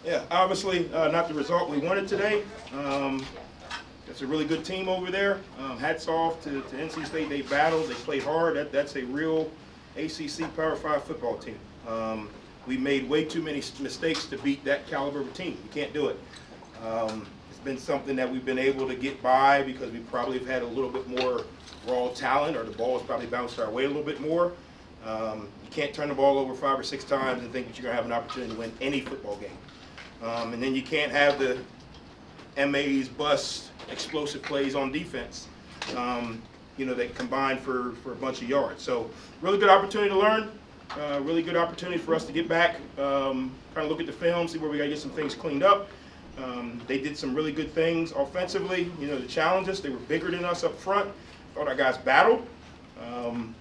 Yeah, obviously not the result we wanted today. It's a really good team over there. Hats off to NC State. They battled, they played hard. That's a real ACC Power 5 football team. We made way too many mistakes to beat that caliber of a team. You can't do it. It's been something that we've been able to get by because we probably have had a little bit more raw talent, or the ball has probably bounced our way a little bit more. You can't turn the ball over 5 or 6 times and think that you're going to have an opportunity to win any football game. And then you can't have the MAs bust explosive plays on defense, that combine for a bunch of yards. So really good opportunity to learn, really good opportunity for us to get back, kind of look at the film, see where we got to get some things cleaned up. They did some really good things offensively, to challenge us. They were bigger than us up front. Thought our guys battled,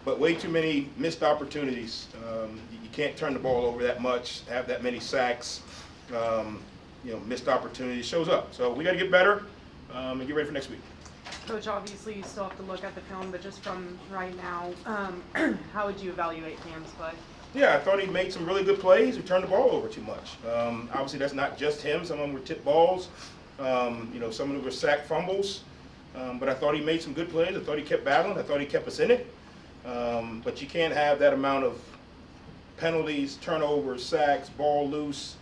but way too many missed opportunities. You can't turn the ball over that much, have that many sacks. Missed opportunities shows up. So we got to get better and get ready for next week. Coach, obviously you still have to look at the film, but just from right now, how would you evaluate Cam's play? Yeah, I thought he made some really good plays. He turned the ball over too much. Obviously, that's not just him. Some of them were tip balls. Some of them were sack fumbles. But I thought he made some good plays. I thought he kept battling. I thought he kept us in it. But you can't have that amount of penalties, turnovers, sacks, ball loose.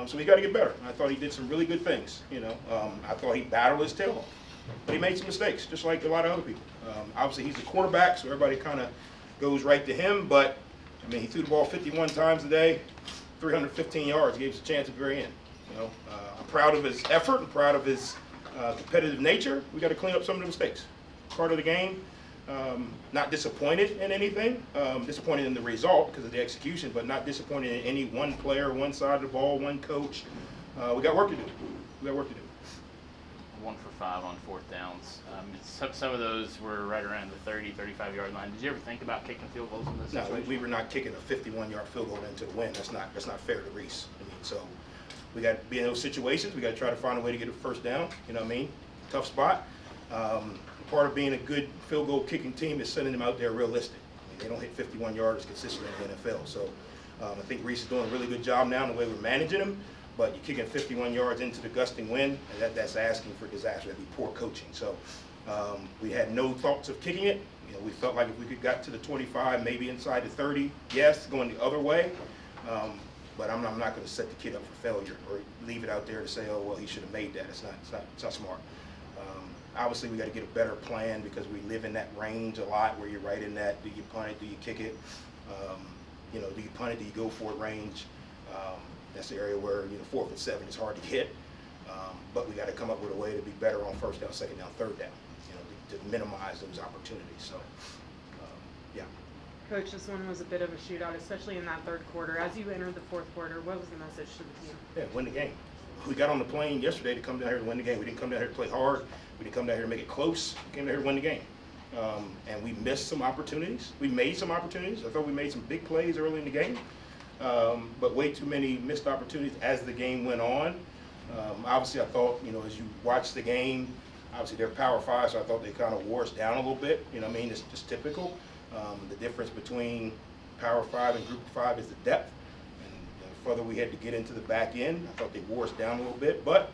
So we got to get better. I thought he did some really good things. I thought he battled his tail off. But he made some mistakes, just like a lot of other people. Obviously, he's the quarterback, so everybody kind of goes right to him. But, he threw the ball 51 times today, 315 yards, gave us a chance at the very end. I'm proud of his effort. I'm proud of his competitive nature. We got to clean up some of the mistakes. Part of the game. Not disappointed in anything. Disappointed in the result because of the execution, but not disappointed in any one player, one side of the ball, one coach. We got work to do. 1 for 5 on 4th downs. Some of those were right around the 30, 35-yard line. Did you ever think about kicking field goals in this situation? No, we were not kicking a 51-yard field goal into the win. That's not fair to Reese. So we got to be in those situations. We got to try to find a way to get a first down. Tough spot. Part of being a good field goal kicking team is sending them out there realistic. They don't hit 51 yards consistently in the NFL. So I think Reese is doing a really good job now in the way we're managing them. But you're kicking 51 yards into the gusting wind, and that's asking for disaster. That'd be poor coaching. So we had no thoughts of kicking it. We felt like if we could got to the 25, maybe inside the 30, yes, going the other way. But I'm not going to set the kid up for failure or leave it out there to say, oh, well, he should have made that. It's not smart. Obviously, we got to get a better plan because we live in that range a lot where you're right in that, do you punt it, do you kick it? Do you punt it, do you go for it range? That's the area where 4th and 7 is hard to hit, but we got to come up with a way to be better on 1st down, 2nd down, 3rd down, to minimize those opportunities. So, yeah. Coach, this one was a bit of a shootout, especially in that 3rd quarter. As you entered the 4th quarter, what was the message to the team? Yeah, win the game. We got on the plane yesterday to come down here to win the game. We didn't come down here to play hard. We didn't come down here to make it close. We came down here to win the game. And we missed some opportunities. We made some opportunities. I thought we made some big plays early in the game. But way too many missed opportunities as the game went on. Obviously, I thought, as you watch the game, obviously they're Power 5, so I thought they kind of wore us down a little bit. It's just typical. The difference between Power 5 and Group 5 is the depth. And the further we had to get into the back end, I thought they wore us down a little bit. But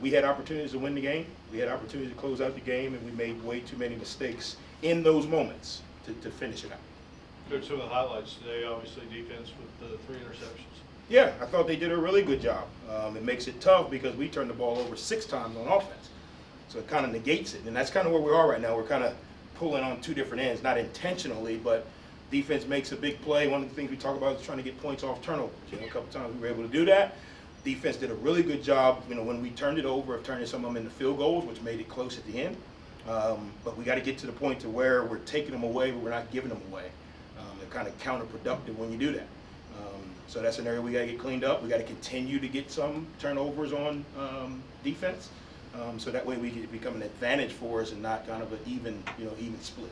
we had opportunities to win the game. We had opportunities to close out the game, and we made way too many mistakes in those moments to finish it out. Coach, some of the highlights today, obviously defense with the 3 interceptions. Yeah, I thought they did a really good job. It makes it tough because we turned the ball over 6 times on offense. So it kind of negates it, and that's kind of where we are right now. We're kind of pulling on 2 different ends, not intentionally, but defense makes a big play. One of the things we talk about is trying to get points off turnovers. A couple times we were able to do that. Defense did a really good job, when we turned it over, of turning some of them into field goals, which made it close at the end. But we got to get to the point to where we're taking them away, but we're not giving them away. They're kind of counterproductive when you do that. So that's an area we got to get cleaned up. We got to continue to get some turnovers on defense, so that way we can become an advantage for us and not kind of an even split.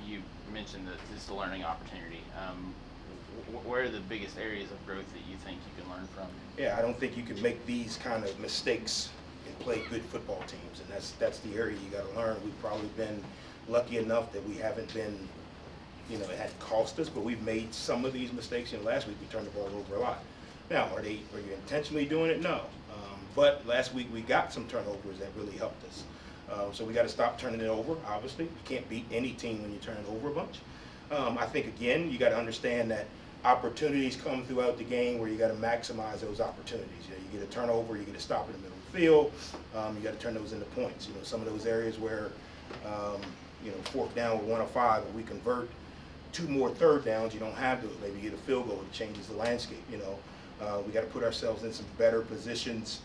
You mentioned that this is a learning opportunity. Where are the biggest areas of growth that you think you can learn from? Yeah, I don't think you can make these kind of mistakes and play good football teams, and that's the area you got to learn. We've probably been lucky enough that we haven't been, it hadn't cost us, but we've made some of these mistakes. Last week we turned the ball over a lot. Now, are you intentionally doing it? No. But last week we got some turnovers that really helped us. So we got to stop turning it over, obviously. You can't beat any team when you turn it over a bunch. I think, again, you got to understand that opportunities come throughout the game where you got to maximize those opportunities. You know, you get a turnover, you get a stop in the middle of the field, you got to turn those into points. You know, some of those areas where, you know, 4th down with 1 of 5, if we convert 2 more 3rd downs, you don't have those. Maybe you get a field goal, it changes the landscape, you know. We got to put ourselves in some better positions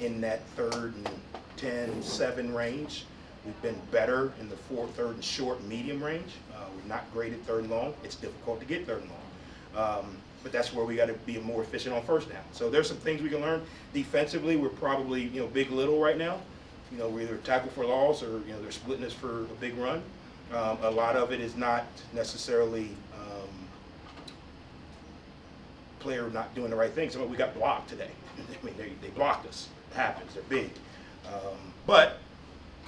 in that 3rd and 10, 7 range. We've been better in the 4th, 3rd, and short and medium range. We're not great at 3rd and long. It's difficult to get 3rd and long. But that's where we got to be more efficient on 1st down. So there's some things we can learn. Defensively, we're probably, you know, big little right now. You know, we're either tackle for loss or, you know, they're splitting us for a big run. A lot of it is not necessarily player not doing the right thing. Some of we got blocked today. I mean, they blocked us. It happens. They're big. But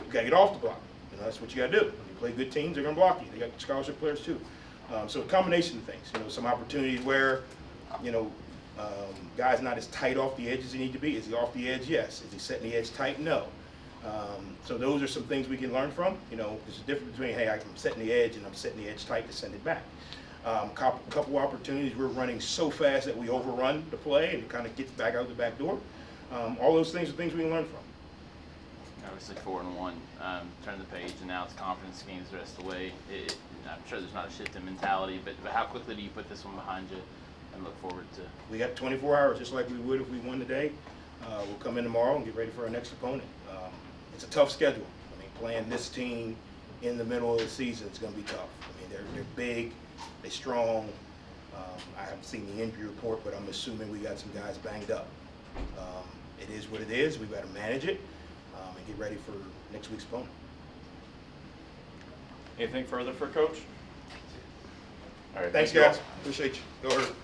you got to get off the block. You know, that's what you got to do. When you play good teams, they're going to block you. They got scholarship players too. So a combination of things. You know, some opportunities where, you know, guys not as tight off the edge as he need to be. Is he off the edge? Yes. Is he setting the edge tight? No. So those are some things we can learn from. You know, there's a difference between, hey, I'm setting the edge and I'm setting the edge tight to send it back. Couple opportunities, we're running so fast that we overrun the play and it kind of gets back out the back door. All those things are things we can learn from. Obviously 4-1, turn the page, and now it's confidence games the rest of the way. I'm sure there's not a shift in mentality, but how quickly do you put this one behind you and look forward to? We got 24 hours, just like we would if we won today. We'll come in tomorrow and get ready for our next opponent. It's a tough schedule. I mean, playing this team in the middle of the season is going to be tough. I mean, they're big, they're strong. I haven't seen the injury report, but I'm assuming we got some guys banged up. It is what it is. We've got to manage it and get ready for next week's opponent. Anything further for Coach? All right, Thanks, thank you all. guys. Appreciate you. Go Herd.